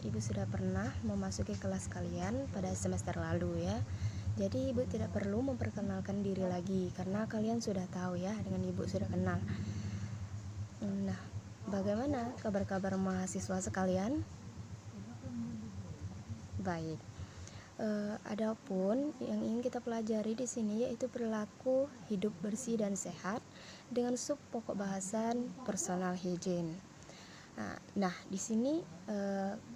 Ibu sudah pernah memasuki kelas kalian pada semester lalu ya. Jadi Ibu tidak perlu memperkenalkan diri lagi karena kalian sudah tahu ya, dengan Ibu sudah kenal. Nah, bagaimana kabar-kabar mahasiswa sekalian? Baik. Adapun yang ingin kita pelajari di sini yaitu perilaku hidup bersih dan sehat dengan sub pokok bahasan personal hygiene. Nah, di sini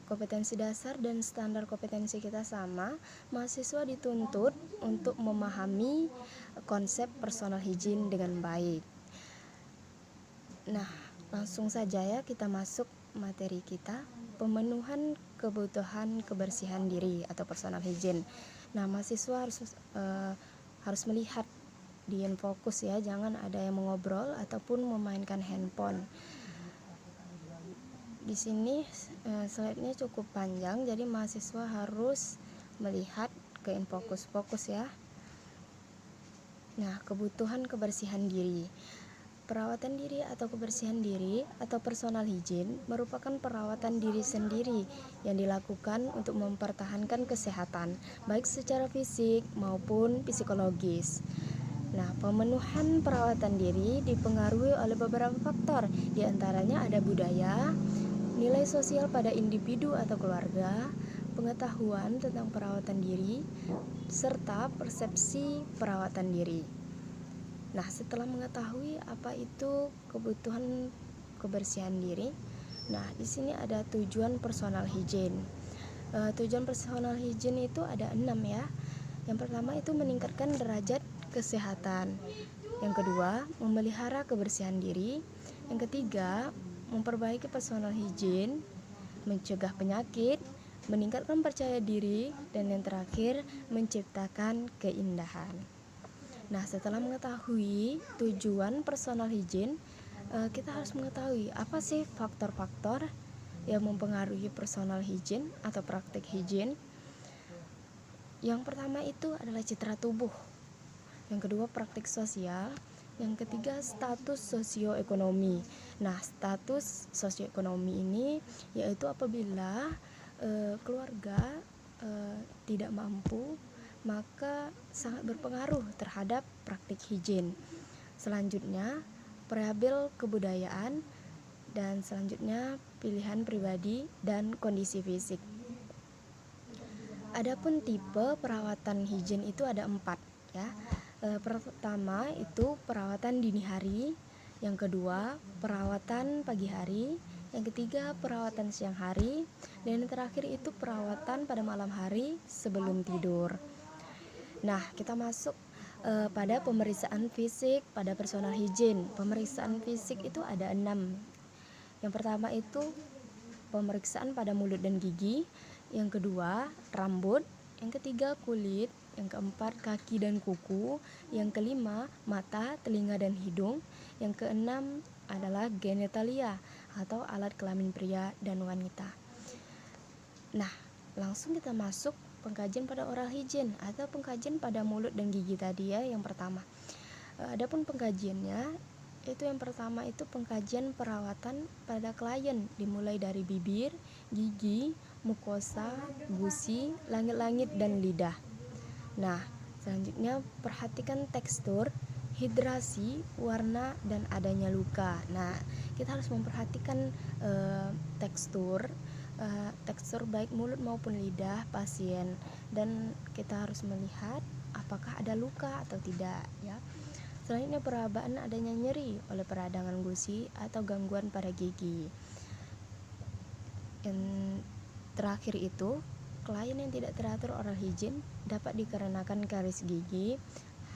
kompetensi dasar dan standar kompetensi kita sama. Mahasiswa dituntut untuk memahami konsep personal hygiene dengan baik. Nah, langsung saja ya kita masuk materi kita, pemenuhan kebutuhan kebersihan diri atau personal hygiene. Nah, mahasiswa harus melihat diam fokus ya, jangan ada yang mengobrol ataupun memainkan handphone. Di sini slide-nya cukup panjang, jadi mahasiswa harus melihat ke fokus ya. Nah, kebutuhan kebersihan diri. Perawatan diri atau kebersihan diri atau personal hygiene merupakan perawatan diri sendiri yang dilakukan untuk mempertahankan kesehatan, baik secara fisik maupun psikologis. Nah, pemenuhan perawatan diri dipengaruhi oleh beberapa faktor, diantaranya ada budaya, nilai sosial pada individu atau keluarga, pengetahuan tentang perawatan diri, serta persepsi perawatan diri. Nah, setelah mengetahui apa itu kebutuhan kebersihan diri, nah di sini ada tujuan personal hygiene. Tujuan personal hygiene itu ada 6 ya. Yang pertama itu meningkatkan derajat kesehatan. Yang kedua, memelihara kebersihan diri. Yang ketiga, memperbaiki personal hygiene, mencegah penyakit, meningkatkan percaya diri, dan yang terakhir, menciptakan keindahan. Nah, setelah mengetahui tujuan personal hygiene, kita harus mengetahui apa sih faktor-faktor yang mempengaruhi personal hygiene atau praktik hygiene. Yang pertama itu adalah citra tubuh. Yang kedua, praktik sosial. Yang ketiga, status sosioekonomi. Nah, status sosioekonomi ini yaitu apabila keluarga tidak mampu, maka sangat berpengaruh terhadap praktik hygiene. Selanjutnya, variabel kebudayaan, dan selanjutnya pilihan pribadi dan kondisi fisik. Adapun tipe perawatan hygiene itu ada 4 ya. Pertama itu perawatan dini hari, yang kedua perawatan pagi hari, yang ketiga perawatan siang hari, dan yang terakhir itu perawatan pada malam hari sebelum tidur. Nah, kita masuk pada pemeriksaan fisik pada personal hygiene. Pemeriksaan fisik itu ada 6. Yang pertama itu pemeriksaan pada mulut dan gigi, yang kedua rambut, yang ketiga kulit, yang keempat kaki dan kuku, yang kelima mata, telinga dan hidung, yang keenam adalah genitalia atau alat kelamin pria dan wanita. Nah, langsung kita masuk pengkajian pada oral hygiene atau pengkajian pada mulut dan gigi tadi ya, yang pertama. Adapun pengkajiannya itu yang pertama itu pengkajian perawatan pada klien, dimulai dari bibir, gigi, mukosa, gusi, langit-langit dan lidah. Nah, selanjutnya perhatikan tekstur, hidrasi, warna, dan adanya luka. Nah, kita harus memperhatikan tekstur baik mulut maupun lidah pasien, dan kita harus melihat apakah ada luka atau tidak ya. Selanjutnya perabaan adanya nyeri oleh peradangan gusi atau gangguan pada gigi. Yang terakhir itu klien yang tidak teratur oral hygiene dapat dikarenakan karies gigi,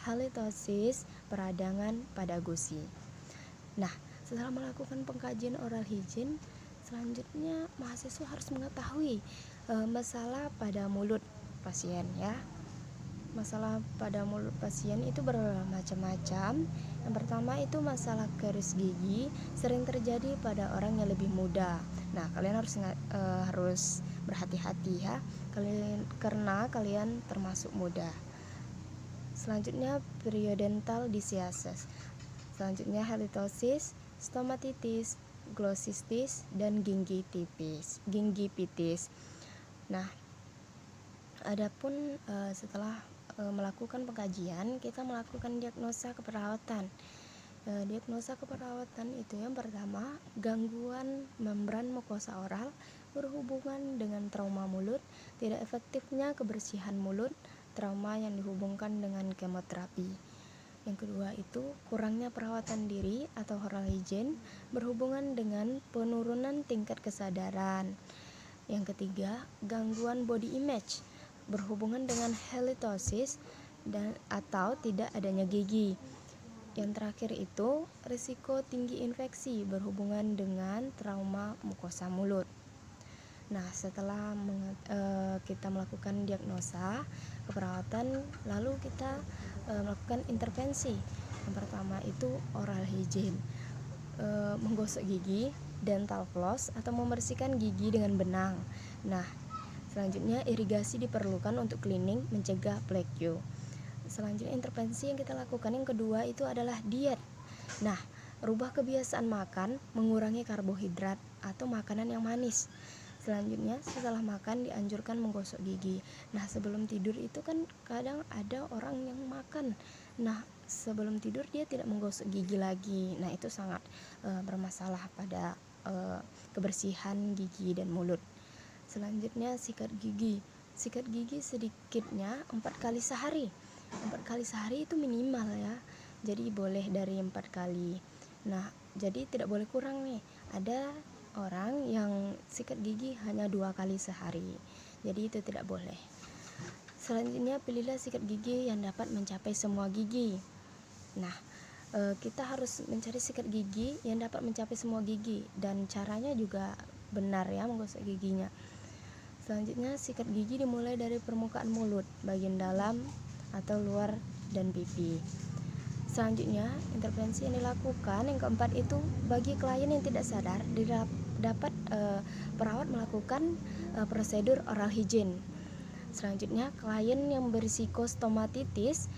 halitosis, peradangan pada gusi. Nah, setelah melakukan pengkajian oral hygiene, selanjutnya mahasiswa harus mengetahui masalah pada mulut pasien ya. Masalah pada mulut pasien itu bermacam-macam. Yang pertama itu masalah karies gigi sering terjadi pada orang yang lebih muda. Nah, kalian harus berhati-hati ya, karena kalian termasuk muda. Selanjutnya periodontal diseases. Selanjutnya halitosis, stomatitis, glossitis, dan gingivitis. Nah, adapun setelah melakukan pengkajian, kita melakukan diagnosa keperawatan. Diagnosa keperawatan itu yang pertama, gangguan membran mukosa oral berhubungan dengan trauma mulut, tidak efektifnya kebersihan mulut, trauma yang dihubungkan dengan kemoterapi. Yang kedua itu kurangnya perawatan diri atau oral hygiene berhubungan dengan penurunan tingkat kesadaran. Yang ketiga, gangguan body image berhubungan dengan halitosis dan atau tidak adanya gigi. Yang terakhir itu risiko tinggi infeksi berhubungan dengan trauma mukosa mulut. Nah, setelah kita melakukan diagnosa keperawatan, lalu kita melakukan intervensi. Yang pertama itu oral hygiene, menggosok gigi, dental floss atau membersihkan gigi dengan benang. Nah, selanjutnya irigasi diperlukan untuk cleaning, mencegah plaque. Selanjutnya intervensi yang kita lakukan yang kedua itu adalah diet. Nah, rubah kebiasaan makan, mengurangi karbohidrat atau makanan yang manis. Selanjutnya setelah makan dianjurkan menggosok gigi. Nah, sebelum tidur itu kan kadang ada orang yang makan, nah sebelum tidur dia tidak menggosok gigi lagi. Nah, itu sangat bermasalah pada kebersihan gigi dan mulut. Selanjutnya sikat gigi. Sikat gigi sedikitnya 4 kali sehari. 4 kali sehari itu minimal ya. Jadi boleh dari 4 kali. Nah, jadi tidak boleh kurang nih. Ada orang yang sikat gigi hanya 2 kali sehari. Jadi itu tidak boleh. Selanjutnya pilihlah sikat gigi yang dapat mencapai semua gigi. Nah, kita harus mencari sikat gigi yang dapat mencapai semua gigi dan caranya juga benar ya menggosok giginya. Selanjutnya sikat gigi dimulai dari permukaan mulut, bagian dalam atau luar dan pipi. Selanjutnya intervensi yang dilakukan yang keempat itu bagi klien yang tidak sadar dapat perawat melakukan prosedur oral hygiene. Selanjutnya klien yang berisiko stomatitis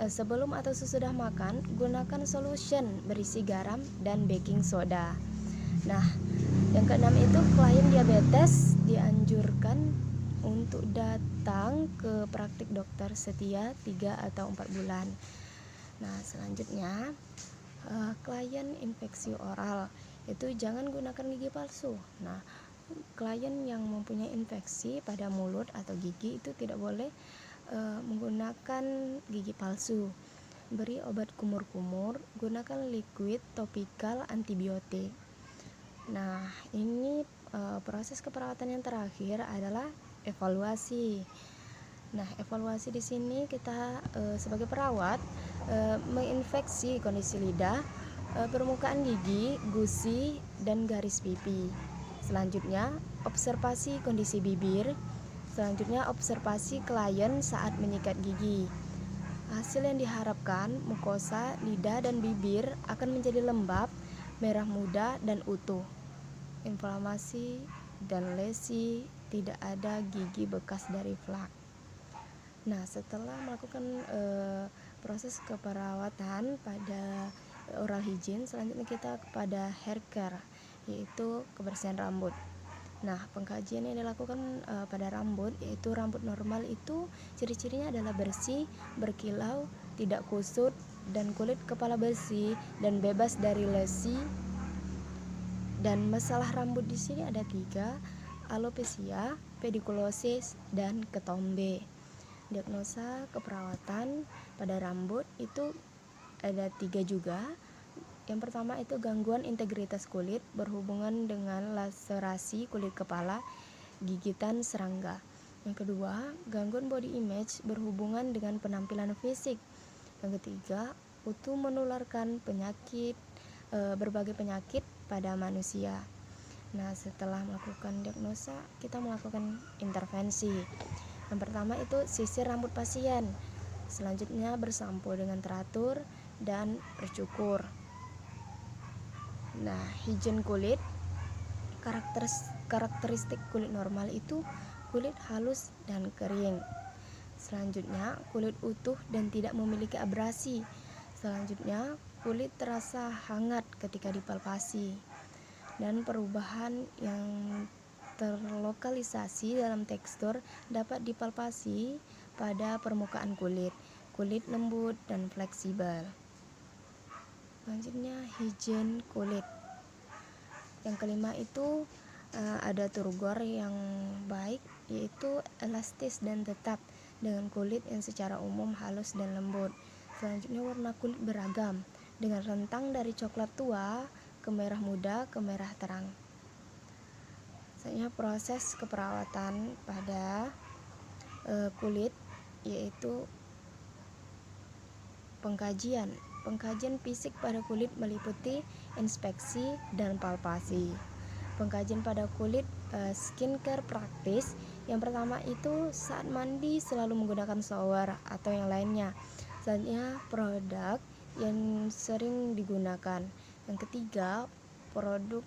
sebelum atau sesudah makan gunakan solution berisi garam dan baking soda. Nah, yang keenam itu klien diabetes dianjurkan untuk datang ke praktik dokter setia 3 atau 4 bulan. Nah, selanjutnya klien infeksi oral itu jangan gunakan gigi palsu. Nah, klien yang mempunyai infeksi pada mulut atau gigi itu tidak boleh menggunakan gigi palsu. Beri obat kumur-kumur, gunakan liquid topikal antibiotik. Nah, ini proses keperawatan yang terakhir adalah evaluasi. Nah, evaluasi di sini kita sebagai perawat menginspeksi kondisi lidah, permukaan gigi, gusi, dan garis pipi. Selanjutnya, observasi kondisi bibir. Selanjutnya, observasi klien saat menyikat gigi. Hasil yang diharapkan, mukosa, lidah, dan bibir akan menjadi lembab, merah muda, dan utuh. Inflamasi dan lesi, tidak ada gigi bekas dari flak. Nah, setelah melakukan proses keperawatan pada oral hygiene, selanjutnya kita kepada hair care, yaitu kebersihan rambut. Nah, pengkajian yang dilakukan pada rambut, yaitu rambut normal itu ciri-cirinya adalah bersih, berkilau, tidak kusut, dan kulit kepala bersih dan bebas dari lesi. Dan masalah rambut di sini ada 3, alopecia, pedikulosis, dan ketombe. Diagnosa keperawatan pada rambut itu ada 3 juga. Yang pertama itu gangguan integritas kulit berhubungan dengan laserasi kulit kepala, gigitan serangga. Yang kedua, gangguan body image berhubungan dengan penampilan fisik. Yang ketiga, kutu menularkan penyakit, berbagai penyakit pada manusia. Nah, setelah melakukan diagnosa, kita melakukan intervensi. Yang pertama itu sisir rambut pasien. Selanjutnya bersampo dengan teratur dan bercukur. Nah, hygiene kulit. Karakteristik kulit normal itu kulit halus dan kering. Selanjutnya, kulit utuh dan tidak memiliki abrasi. Selanjutnya, kulit terasa hangat ketika dipalpasi. dan perubahan yang terlokalisasi dalam tekstur dapat dipalpasi pada permukaan kulit. Kulit lembut dan fleksibel. Selanjutnya, higien kulit. Yang kelima itu ada turgor yang baik, yaitu elastis dan tetap dengan kulit yang secara umum halus dan lembut. Selanjutnya, warna kulit beragam dengan rentang dari coklat tua ke merah muda ke merah terang. Selanjutnya, proses keperawatan pada kulit yaitu pengkajian fisik pada kulit meliputi inspeksi dan palpasi. Pengkajian pada kulit skincare praktis. Yang pertama itu saat mandi selalu menggunakan shower atau yang lainnya. Selanjutnya, produk yang sering digunakan. Yang ketiga, produk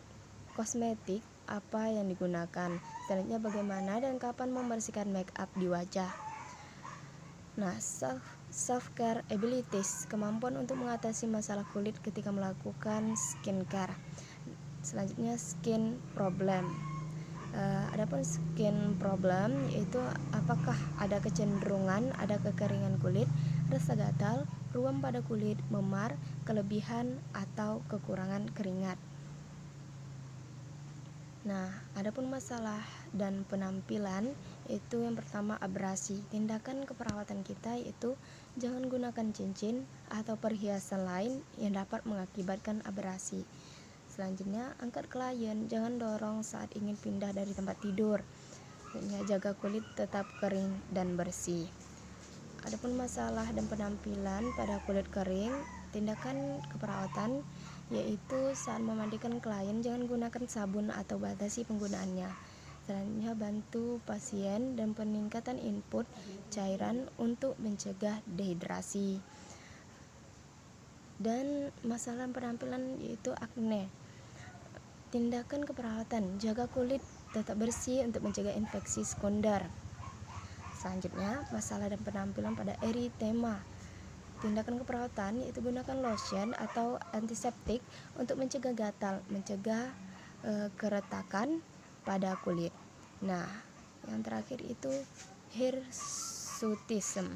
kosmetik apa yang digunakan. Selanjutnya, bagaimana dan kapan membersihkan make up di wajah. Nah, self-care abilities, kemampuan untuk mengatasi masalah kulit ketika melakukan skincare. Selanjutnya, skin problem. Adapun skin problem yaitu apakah ada kecenderungan ada kekeringan kulit, rasa gatal, ruam pada kulit, memar, kelebihan atau kekurangan keringat. Nah, adapun masalah dan penampilan itu yang pertama abrasi. Tindakan keperawatan kita yaitu jangan gunakan cincin atau perhiasan lain yang dapat mengakibatkan abrasi. Selanjutnya, angkat klien, jangan dorong saat ingin pindah dari tempat tidur. Jaga kulit tetap kering dan bersih. Adapun masalah dan penampilan pada kulit kering, tindakan keperawatan yaitu saat memandikan klien jangan gunakan sabun atau batasi penggunaannya. Selanjutnya, bantu pasien dan peningkatan input cairan untuk mencegah dehidrasi. Dan masalah penampilan yaitu akne. Tindakan keperawatan, jaga kulit tetap bersih untuk mencegah infeksi sekunder. Selanjutnya, masalah dan penampilan pada eritema. Tindakan keperawatan yaitu gunakan lotion atau antiseptik untuk mencegah gatal, mencegah keretakan pada kulit. Nah, yang terakhir itu hirsutism,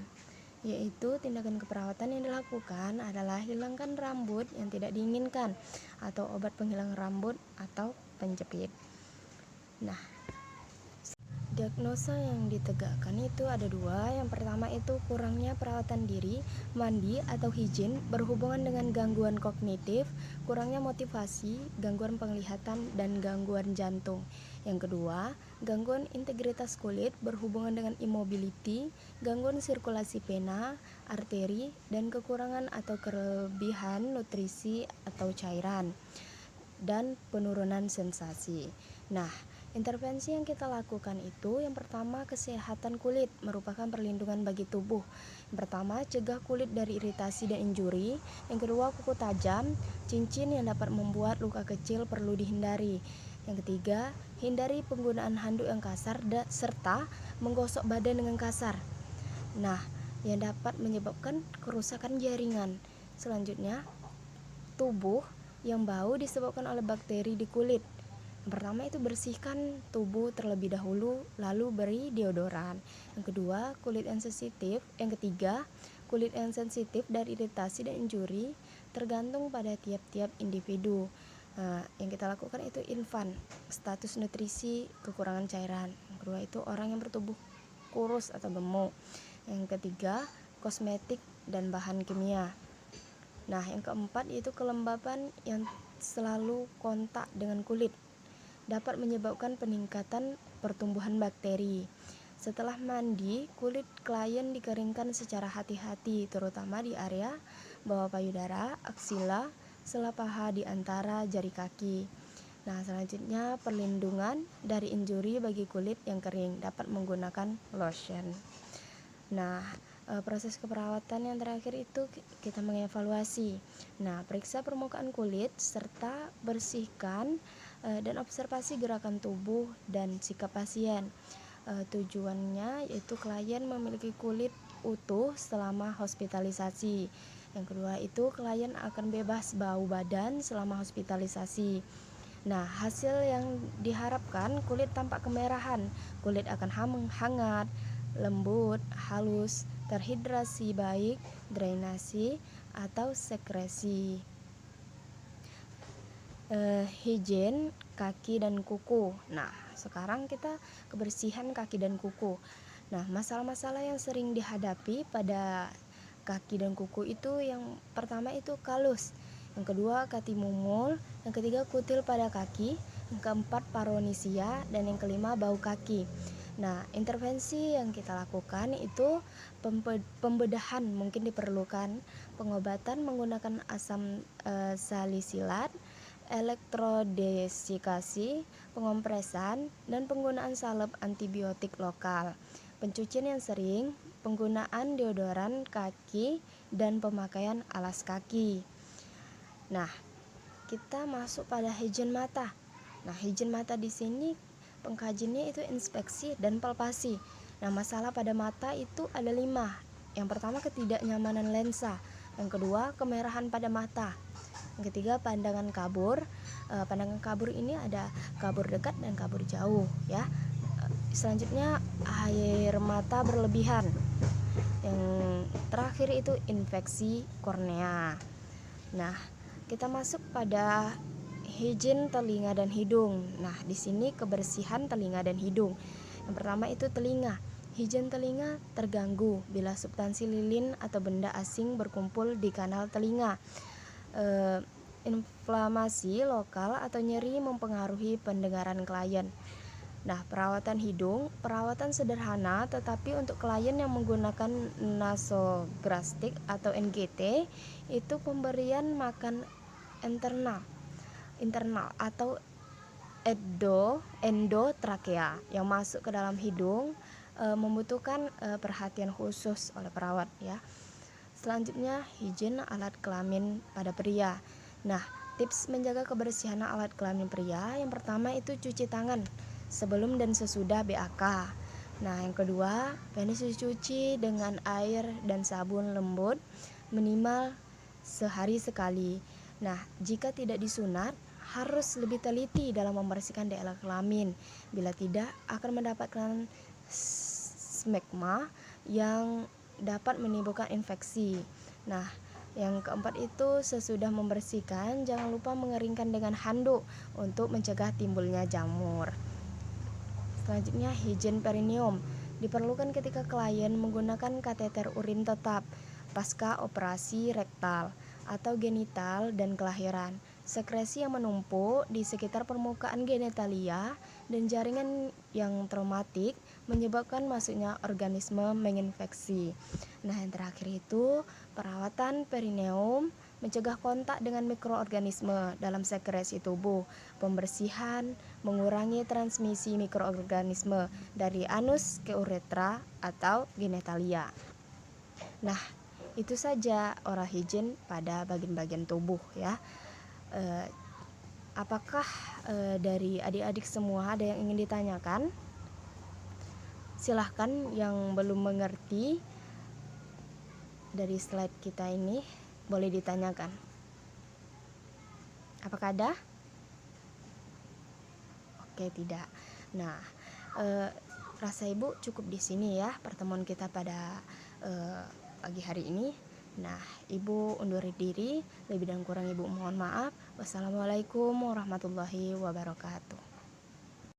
yaitu tindakan keperawatan yang dilakukan adalah hilangkan rambut yang tidak diinginkan atau obat penghilang rambut atau penjepit. Nah, diagnosa yang ditegakkan itu ada dua. Yang pertama itu kurangnya perawatan diri, mandi atau higien berhubungan dengan gangguan kognitif, kurangnya motivasi, gangguan penglihatan, dan gangguan jantung. Yang kedua, gangguan integritas kulit berhubungan dengan immobility, gangguan sirkulasi vena, arteri, dan kekurangan atau kelebihan nutrisi atau cairan, dan penurunan sensasi. Nah, intervensi yang kita lakukan itu yang pertama kesehatan kulit merupakan perlindungan bagi tubuh. Yang pertama, cegah kulit dari iritasi dan injuri. Yang kedua, kuku tajam, cincin yang dapat membuat luka kecil perlu dihindari. Yang ketiga, hindari penggunaan handuk yang kasar serta menggosok badan dengan kasar. Nah, yang dapat menyebabkan kerusakan jaringan. Selanjutnya, tubuh yang bau disebabkan oleh bakteri di kulit. Yang pertama itu bersihkan tubuh terlebih dahulu, lalu beri deodoran. Yang kedua, kulit yang sensitif. Yang ketiga, kulit yang sensitif dari iritasi dan injuri tergantung pada tiap-tiap individu. Yang kita lakukan itu infan, status nutrisi, kekurangan cairan. Yang kedua itu orang yang bertubuh kurus atau gemuk. Yang ketiga, kosmetik dan bahan kimia. Nah, yang keempat yaitu kelembapan yang selalu kontak dengan kulit dapat menyebabkan peningkatan pertumbuhan bakteri. Setelah mandi, kulit klien dikeringkan secara hati-hati, terutama di area bawah payudara, aksila, sela paha di antara jari kaki. Nah, selanjutnya perlindungan dari injuri bagi kulit yang kering dapat menggunakan lotion. Nah, proses keperawatan yang terakhir itu kita mengevaluasi. Nah, periksa permukaan kulit serta bersihkan dan observasi gerakan tubuh dan sikap pasien. Tujuannya yaitu klien memiliki kulit utuh selama hospitalisasi. Yang kedua itu klien akan bebas bau badan selama hospitalisasi. Nah, hasil yang diharapkan kulit tampak kemerahan, kulit akan hangat, lembut, halus, terhidrasi baik, drainasi, atau sekresi. Higien kaki dan kuku. Nah, sekarang kita kebersihan kaki dan kuku. Nah, masalah-masalah yang sering dihadapi pada kaki dan kuku itu yang pertama itu kalus, yang kedua katimumul, yang ketiga kutil pada kaki, yang keempat paronisia, dan yang kelima bau kaki. Nah, intervensi yang kita lakukan itu pembedahan mungkin diperlukan, pengobatan menggunakan asam salisilat, elektrodesikasi, pengompresan, dan penggunaan salep antibiotik lokal. Pencucian yang sering, penggunaan deodoran kaki, dan pemakaian alas kaki. Nah, kita masuk pada higien mata. Nah, higien mata di sini pengkajiannya itu inspeksi dan palpasi. Nah, masalah pada mata itu ada 5. Yang pertama ketidaknyamanan lensa, yang kedua kemerahan pada mata, yang ketiga pandangan kabur. Pandangan kabur ini ada kabur dekat dan kabur jauh ya. Selanjutnya air mata berlebihan. Yang terakhir itu infeksi kornea. Nah, kita masuk pada higien telinga dan hidung. Nah, di sini kebersihan telinga dan hidung. Yang pertama itu telinga. Higien telinga terganggu bila substansi lilin atau benda asing berkumpul di kanal telinga. Inflamasi lokal atau nyeri mempengaruhi pendengaran klien. Nah, perawatan hidung, perawatan sederhana tetapi untuk klien yang menggunakan nasogastrik atau NGT itu pemberian makan internal atau endotrakea yang masuk ke dalam hidung membutuhkan perhatian khusus oleh perawat ya. Selanjutnya higien alat kelamin pada pria. Nah, tips menjaga kebersihan alat kelamin pria yang pertama itu cuci tangan sebelum dan sesudah BAK. Nah, yang kedua, penis dicuci dengan air dan sabun lembut minimal sehari sekali. Nah, jika tidak disunat, harus lebih teliti dalam membersihkan di alat kelamin. Bila tidak, akan mendapatkan smegma yang dapat menimbulkan infeksi. Nah, yang keempat itu sesudah membersihkan, jangan lupa mengeringkan dengan handuk untuk mencegah timbulnya jamur. Selanjutnya higien perineum diperlukan ketika klien menggunakan kateter urin tetap pasca operasi rektal atau genital dan kelahiran. Sekresi yang menumpuk di sekitar permukaan genitalia dan jaringan yang traumatik menyebabkan masuknya organisme menginfeksi. Nah, yang terakhir itu perawatan perineum mencegah kontak dengan mikroorganisme dalam sekresi tubuh, pembersihan, mengurangi transmisi mikroorganisme dari anus ke uretra atau genitalia. Nah, itu saja oral hygiene pada bagian-bagian tubuh ya. Apakah dari adik-adik semua ada yang ingin ditanyakan? Silahkan yang belum mengerti dari slide kita ini boleh ditanyakan. Apakah ada? Oke, tidak. Nah, rasa ibu cukup di sini ya pertemuan kita pada pagi hari ini. Nah, ibu undur diri, lebih dan kurang ibu mohon maaf. Wassalamualaikum warahmatullahi wabarakatuh.